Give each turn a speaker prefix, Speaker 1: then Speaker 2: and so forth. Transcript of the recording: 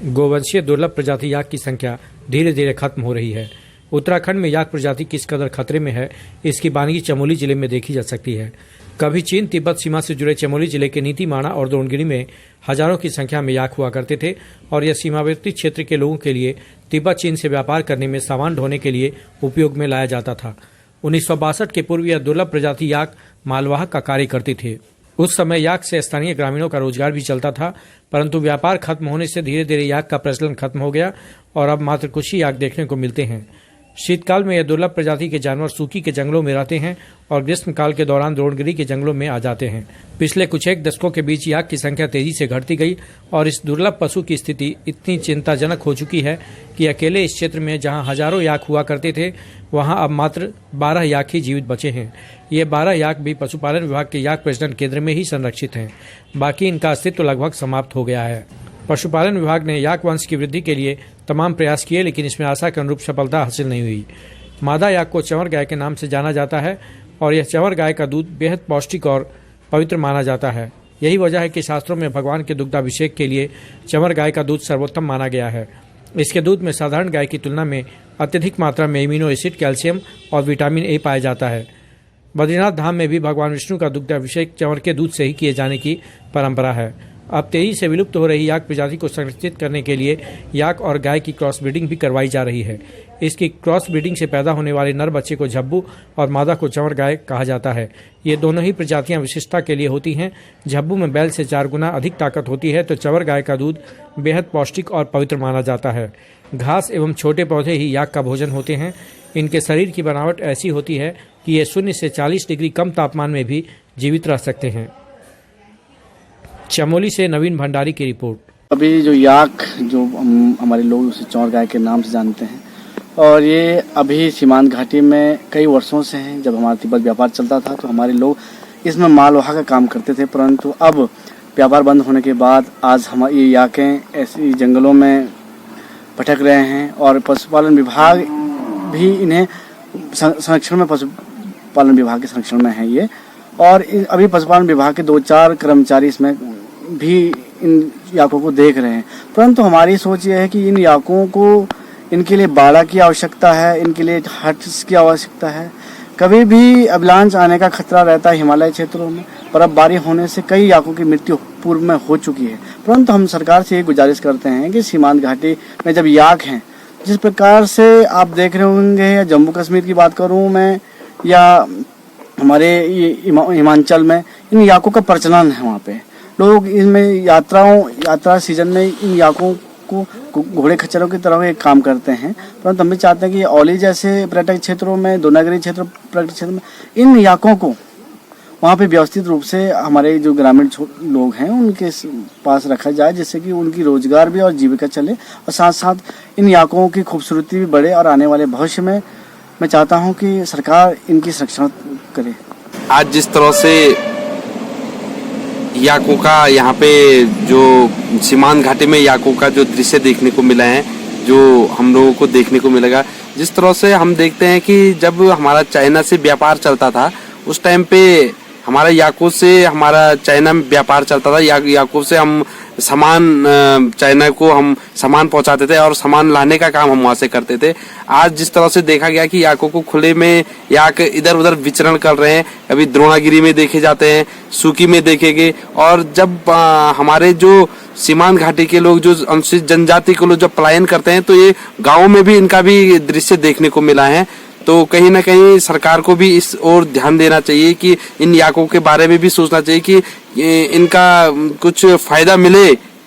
Speaker 1: गोवंशीय दुर्लभ प्रजाति याक की संख्या धीरे धीरे खत्म हो रही है। उत्तराखंड में याक प्रजाति किस कदर खतरे में है, इसकी बानगी चमोली जिले में देखी जा सकती है। कभी चीन तिब्बत सीमा से जुड़े चमोली जिले के नीतीमाणा और द्रोणगिरी में हजारों की संख्या में याक हुआ करते थे और यह सीमावर्ती क्षेत्र के लोगों के लिए तिब्बत चीन से व्यापार करने में सामान ढोने के लिए उपयोग में लाया जाता था। 1962 के पूर्व यह दुर्लभ प्रजाति याक मालवाहक का कार्य करती थी। उस समय याक से स्थानीय ग्रामीणों का रोजगार भी चलता था, परंतु व्यापार खत्म होने से धीरे धीरे याक का प्रचलन खत्म हो गया और अब मात्र कुछ ही याक देखने को मिलते हैं। शीतकाल में यह दुर्लभ प्रजाति के जानवर सूखी के जंगलों में रहते हैं और ग्रीष्मकाल के दौरान द्रोणगिरी के जंगलों में आ जाते हैं। पिछले कुछ एक दशकों के बीच याक की संख्या तेजी से घटती गई और इस दुर्लभ पशु की स्थिति इतनी चिंताजनक हो चुकी है कि अकेले इस क्षेत्र में जहां हजारों याक हुआ करते थे, वहां अब मात्र 12 याक ही जीवित बचे हैं। ये 12 याक भी पशुपालन विभाग के याक प्रजनन केंद्र में ही संरक्षित हैं। बाकी इनका अस्तित्व लगभग समाप्त हो गया है। पशुपालन विभाग ने याक वंश की वृद्धि के लिए तमाम प्रयास किए, लेकिन इसमें आशा के अनुरूप सफलता हासिल नहीं हुई। मादा याक को चंवर गाय के नाम से जाना जाता है और यह चंवर गाय का दूध बेहद पौष्टिक और पवित्र माना जाता है। यही वजह है कि शास्त्रों में भगवान के दुग्धाभिषेक के लिए चंवर गाय का दूध सर्वोत्तम माना गया है। इसके दूध में साधारण गाय की तुलना में अत्यधिक मात्रा में एमिनो एसिड, कैल्शियम और विटामिन ए पाया जाता है। बद्रीनाथ धाम में भी भगवान विष्णु का दुग्धाभिषेक चंवर के दूध से ही किए जाने की परंपरा है। अब तेजी से विलुप्त हो रही याक प्रजाति को संरक्षित करने के लिए याक और गाय की क्रॉस ब्रीडिंग भी करवाई जा रही है। इसकी क्रॉस ब्रीडिंग से पैदा होने वाले नर बच्चे को झब्बू और मादा को चंवर गाय कहा जाता है। ये दोनों ही प्रजातियां विशिष्टता के लिए होती हैं। झब्बू में बैल से 4 गुना अधिक ताकत होती है, तो चंवर गाय का दूध बेहद पौष्टिक और पवित्र माना जाता है। घास एवं छोटे पौधे ही याक का भोजन होते हैं। इनके शरीर की बनावट ऐसी होती है कि ये 0 से 40 डिग्री कम तापमान में भी जीवित रह सकते हैं। चमोली से नवीन भंडारी की रिपोर्ट।
Speaker 2: अभी जो याक जो हमारे लोग उसे चंवर गाय के नाम से जानते हैं और ये अभी सीमांत घाटी में कई वर्षों से हैं। जब हमारा तिब्बत व्यापार चलता था तो हमारे लोग इसमें मालवाहक का काम करते थे, परंतु अब व्यापार बंद होने के बाद आज हमारी ये याकें ऐसी जंगलों में भटक रहे हैं और पशुपालन विभाग भी इन्हें संरक्षण में पशुपालन विभाग के संरक्षण में है ये। और अभी पशुपालन विभाग के 2-4 कर्मचारी इसमें भी इन याकों को देख रहे हैं, परंतु हमारी सोच ये है कि इन याकों को इनके लिए बाड़ा की आवश्यकता है, इनके लिए हट्स की आवश्यकता है। कभी भी अवलांच आने का खतरा रहता है हिमालय क्षेत्रों में, बर्फबारी होने से कई याकों की मृत्यु पूर्व में हो चुकी है। परंतु हम सरकार से ये गुजारिश करते हैं कि सीमांत घाटी में जब याक हैं, जिस प्रकार से आप देख रहे होंगे, या जम्मू कश्मीर की बात करूँ मैं या हमारे हिमाचल में, इन याकों का प्रचलन है। वहाँ पे लोग इनमें यात्रा सीजन में इन याकों को घोड़े खच्चरों की तरह एक काम करते हैं। परंतु हम भी चाहते हैं कि औली जैसे पर्यटक क्षेत्रों में, द्रोणागिरी क्षेत्र पर्यटक क्षेत्र में इन याकों को वहाँ पे व्यवस्थित रूप से हमारे जो ग्रामीण लोग हैं उनके पास रखा जाए, जिससे कि उनकी रोजगार भी और जीविका चले और साथ साथ इन याकों की खूबसूरती भी बढ़े। और आने वाले भविष्य में मैं चाहता हूं कि सरकार इनकी संरक्षण करे।
Speaker 3: आज जिस तरह से याकों का यहाँ पे जो सीमांत घाटी में याकों का जो दृश्य देखने को मिला है, जो हम लोगों को देखने को मिलेगा, जिस तरह से हम देखते हैं कि जब हमारा चाइना से व्यापार चलता था उस टाइम पे हमारा याकों से हमारा चाइना में व्यापार चलता था। याकों से हम सामान चाइना को हम सामान पहुंचाते थे और सामान लाने का काम हम वहां से करते थे। आज जिस तरह से देखा गया कि याकों को खुले में याक इधर उधर विचरण कर रहे हैं, अभी द्रोणागिरी में देखे जाते हैं, सूकी में देखेंगे। और जब हमारे जो सीमांत घाटी के लोग, जो अनुसूचित जनजाति के लोग जब पलायन करते हैं, तो ये गाँव में भी इनका भी दृश्य देखने को मिला है। तो कहीं ना कहीं सरकार को भी इस ओर ध्यान देना चाहिए कि इन याकों के बारे में भी सोचना चाहिए कि इनका कुछ फायदा मिले